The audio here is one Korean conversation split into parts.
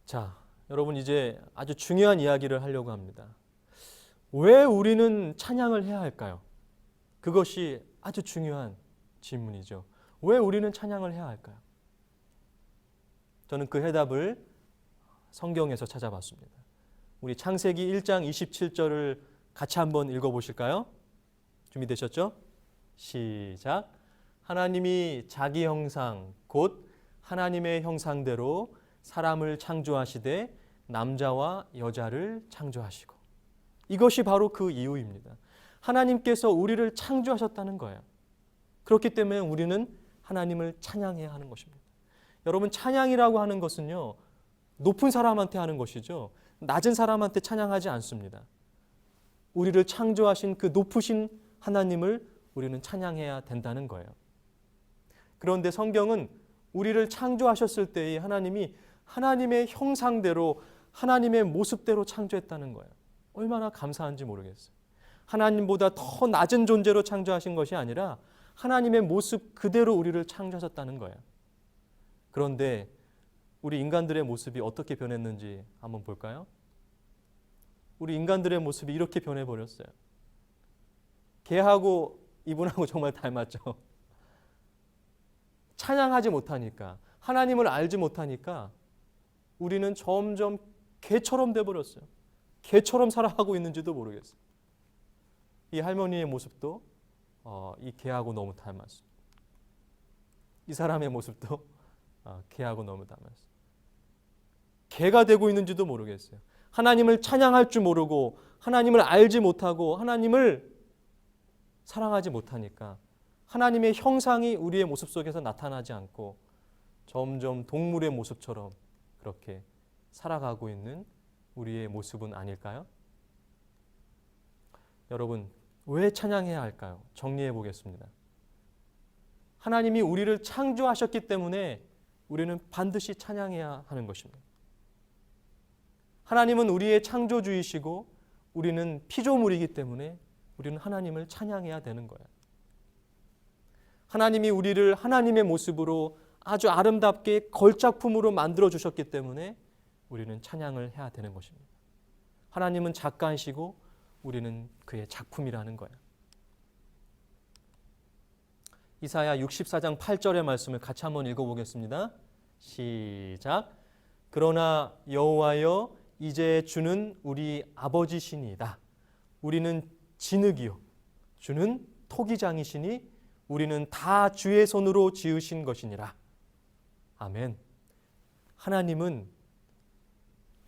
자, 여러분 이제 아주 중요한 이야기를 하려고 합니다. 왜 우리는 찬양을 해야 할까요? 그것이 아주 중요한 질문이죠. 왜 우리는 찬양을 해야 할까요? 저는 그 해답을 성경에서 찾아봤습니다. 우리 창세기 1장 27절을 같이 한번 읽어보실까요? 준비되셨죠? 시작. 하나님이 자기 형상 곧 하나님의 형상대로 사람을 창조하시되 남자와 여자를 창조하시고. 이것이 바로 그 이유입니다. 하나님께서 우리를 창조하셨다는 거예요. 그렇기 때문에 우리는 하나님을 찬양해야 하는 것입니다. 여러분, 찬양이라고 하는 것은요, 높은 사람한테 하는 것이죠, 낮은 사람한테 찬양하지 않습니다. 우리를 창조하신 그 높으신 하나님을 우리는 찬양해야 된다는 거예요. 그런데 성경은 우리를 창조하셨을 때의 하나님이 하나님의 형상대로 하나님의 모습대로 창조했다는 거예요. 얼마나 감사한지 모르겠어요. 하나님보다 더 낮은 존재로 창조하신 것이 아니라 하나님의 모습 그대로 우리를 창조하셨다는 거예요. 그런데 우리 인간들의 모습이 어떻게 변했는지 한번 볼까요? 우리 인간들의 모습이 이렇게 변해버렸어요. 걔하고 이분하고 정말 닮았죠. 찬양하지 못하니까, 하나님을 알지 못하니까 우리는 점점 개처럼 돼버렸어요. 개처럼 살아가고 있는지도 모르겠어요. 이 할머니의 모습도 이 개하고 너무 닮았어요. 이 사람의 모습도 개하고 너무 닮았어요. 개가 되고 있는지도 모르겠어요. 하나님을 찬양할 줄 모르고 하나님을 알지 못하고 하나님을 사랑하지 못하니까 하나님의 형상이 우리의 모습 속에서 나타나지 않고 점점 동물의 모습처럼 그렇게 살아가고 있는 우리의 모습은 아닐까요? 여러분, 왜 찬양해야 할까요? 정리해 보겠습니다. 하나님이 우리를 창조하셨기 때문에 우리는 반드시 찬양해야 하는 것입니다. 하나님은 우리의 창조주이시고 우리는 피조물이기 때문에 우리는 하나님을 찬양해야 되는 거예요. 하나님이 우리를 하나님의 모습으로 아주 아름답게 걸작품으로 만들어 주셨기 때문에 우리는 찬양을 해야 되는 것입니다. 하나님은 작가이시고 우리는 그의 작품이라는 거예요. 이사야 64장 8절의 말씀을 같이 한번 읽어보겠습니다. 시작. 그러나 여호와여, 이제 주는 우리 아버지시니이다. 우리는 진흙이요 주는 토기장이시니 우리는 다 주의 손으로 지으신 것이니라. 아멘. 하나님은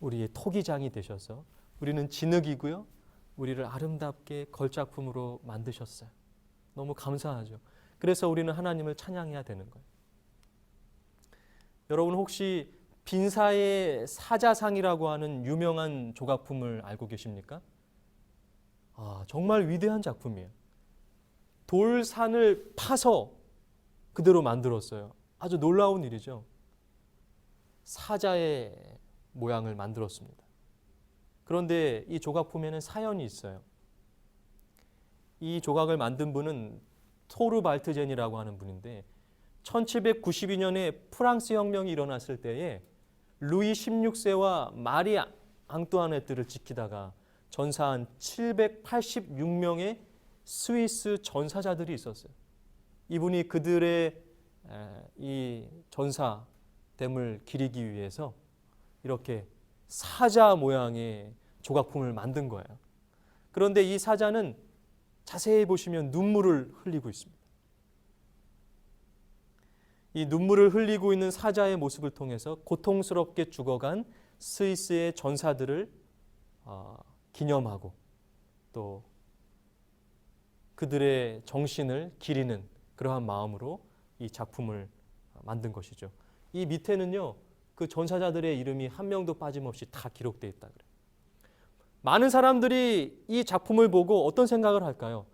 우리의 토기장이 되셔서 우리는 진흙이고요, 우리를 아름답게 걸작품으로 만드셨어요. 너무 감사하죠. 그래서 우리는 하나님을 찬양해야 되는 거예요. 여러분, 혹시 빈사의 사자상이라고 하는 유명한 조각품을 알고 계십니까? 정말 위대한 작품이에요. 돌산을 파서 그대로 만들었어요. 아주 놀라운 일이죠. 사자의 모양을 만들었습니다. 그런데 이 조각품에는 사연이 있어요. 이 조각을 만든 분은 토르발트젠이라고 하는 분인데 1792년에 프랑스 혁명이 일어났을 때에 루이 16세와 마리 앙뚜아네트를 지키다가 전사한 786명의 스위스 전사자들이 있었어요. 이분이 그들의 이 전사됨을 기리기 위해서 이렇게 사자 모양의 조각품을 만든 거예요. 그런데 이 사자는 자세히 보시면 눈물을 흘리고 있습니다. 이 눈물을 흘리고 있는 사자의 모습을 통해서 고통스럽게 죽어간 스위스의 전사들을 기념하고 또 그들의 정신을 기리는 그러한 마음으로 이 작품을 만든 것이죠. 이 밑에는요, 그 전사자들의 이름이 한 명도 빠짐없이 다 기록되어 있다 그래요. 많은 사람들이 이 작품을 보고 어떤 생각을 할까요?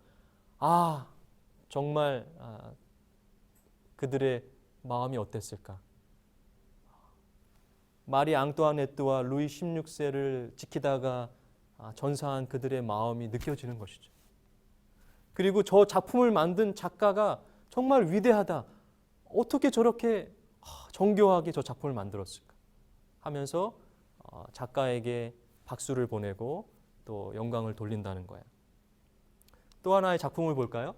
정말 그들의 마음이 어땠을까? 마리 앙뚜아네트와 루이 16세를 지키다가 전사한 그들의 마음이 느껴지는 것이죠. 그리고 저 작품을 만든 작가가 정말 위대하다. 어떻게 저렇게 정교하게 저 작품을 만들었을까 하면서 작가에게 박수를 보내고 또 영광을 돌린다는 거예요. 또 하나의 작품을 볼까요?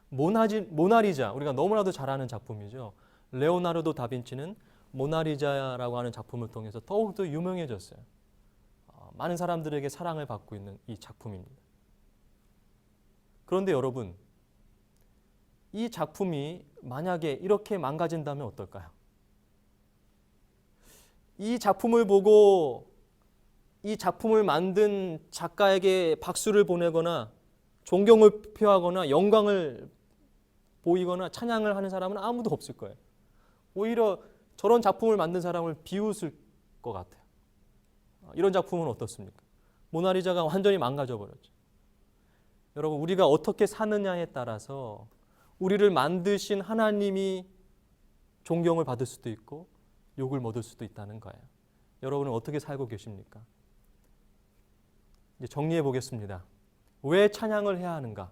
모나리자, 우리가 너무나도 잘 아는 작품이죠. 레오나르도 다빈치는 모나리자라고 하는 작품을 통해서 더욱더 유명해졌어요. 많은 사람들에게 사랑을 받고 있는 이 작품입니다. 그런데 여러분, 이 작품이 만약에 이렇게 망가진다면 어떨까요? 이 작품을 보고 이 작품을 만든 작가에게 박수를 보내거나 존경을 표하거나 영광을 보이거나 찬양을 하는 사람은 아무도 없을 거예요. 오히려 저런 작품을 만든 사람을 비웃을 것 같아요. 이런 작품은 어떻습니까? 모나리자가 완전히 망가져 버렸죠. 여러분, 우리가 어떻게 사느냐에 따라서 우리를 만드신 하나님이 존경을 받을 수도 있고 욕을 먹을 수도 있다는 거예요. 여러분은 어떻게 살고 계십니까? 이제 정리해 보겠습니다. 왜 찬양을 해야 하는가?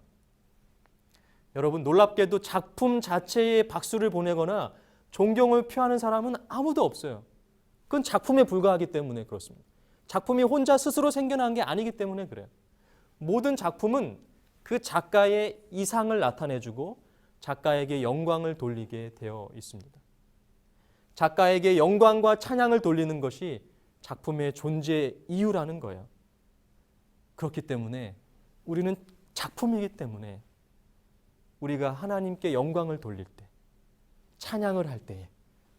여러분, 놀랍게도 작품 자체에 박수를 보내거나 존경을 표하는 사람은 아무도 없어요. 그건 작품에 불과하기 때문에 그렇습니다. 작품이 혼자 스스로 생겨난 게 아니기 때문에 그래요. 모든 작품은 그 작가의 이상을 나타내주고 작가에게 영광을 돌리게 되어 있습니다. 작가에게 영광과 찬양을 돌리는 것이 작품의 존재 이유라는 거예요. 그렇기 때문에 우리는 작품이기 때문에 우리가 하나님께 영광을 돌릴 때, 찬양을 할 때에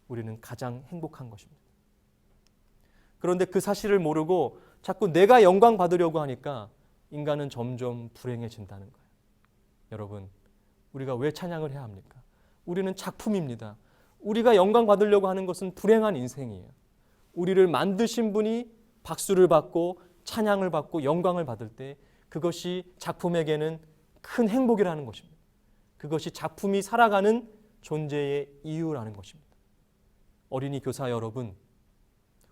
우리는 가장 행복한 것입니다. 그런데 그 사실을 모르고 자꾸 내가 영광 받으려고 하니까 인간은 점점 불행해진다는 거예요. 여러분, 우리가 왜 찬양을 해야 합니까? 우리는 작품입니다. 우리가 영광 받으려고 하는 것은 불행한 인생이에요. 우리를 만드신 분이 박수를 받고 찬양을 받고 영광을 받을 때 그것이 작품에게는 큰 행복이라는 것입니다. 그것이 작품이 살아가는 존재의 이유라는 것입니다. 어린이 교사 여러분,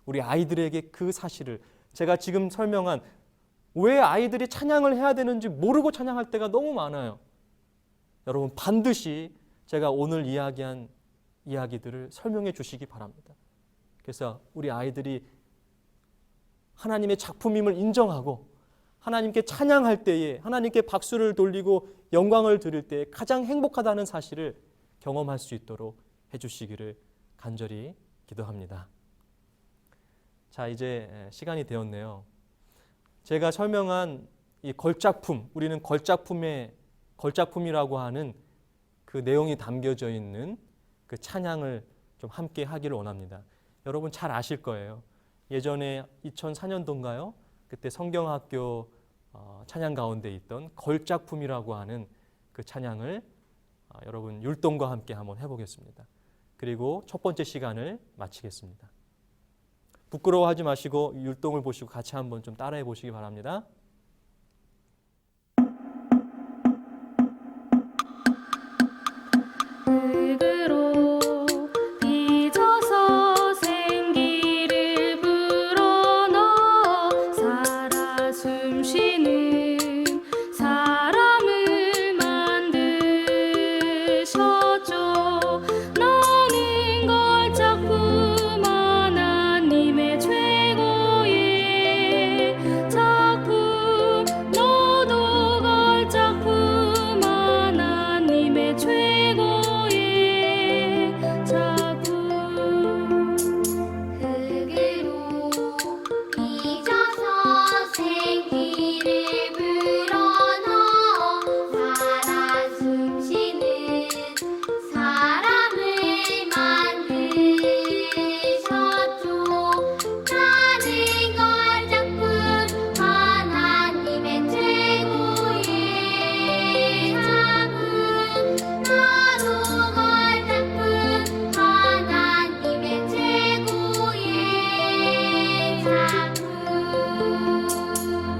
우리 아이들에게 그 사실을, 제가 지금 설명한 왜 아이들이 찬양을 해야 되는지 모르고 찬양할 때가 너무 많아요. 여러분, 반드시 제가 오늘 이야기한 이야기들을 설명해 주시기 바랍니다. 그래서 우리 아이들이 하나님의 작품임을 인정하고 하나님께 찬양할 때에, 하나님께 박수를 돌리고 영광을 드릴 때에 가장 행복하다는 사실을 경험할 수 있도록 해주시기를 간절히 기도합니다. 자, 이제 시간이 되었네요. 제가 설명한 이 걸작품, 우리는 걸작품이라고 하는 그 내용이 담겨져 있는 그 찬양을 좀 함께 하기를 원합니다. 여러분 잘 아실 거예요. 예전에 2004년도인가요? 그때 성경학교 찬양 가운데 있던 걸작품이라고 하는 그 찬양을 여러분 율동과 함께 한번 해보겠습니다. 그리고 첫 번째 시간을 마치겠습니다. 부끄러워하지 마시고 율동을 보시고 같이 한번 좀 따라해 보시기 바랍니다.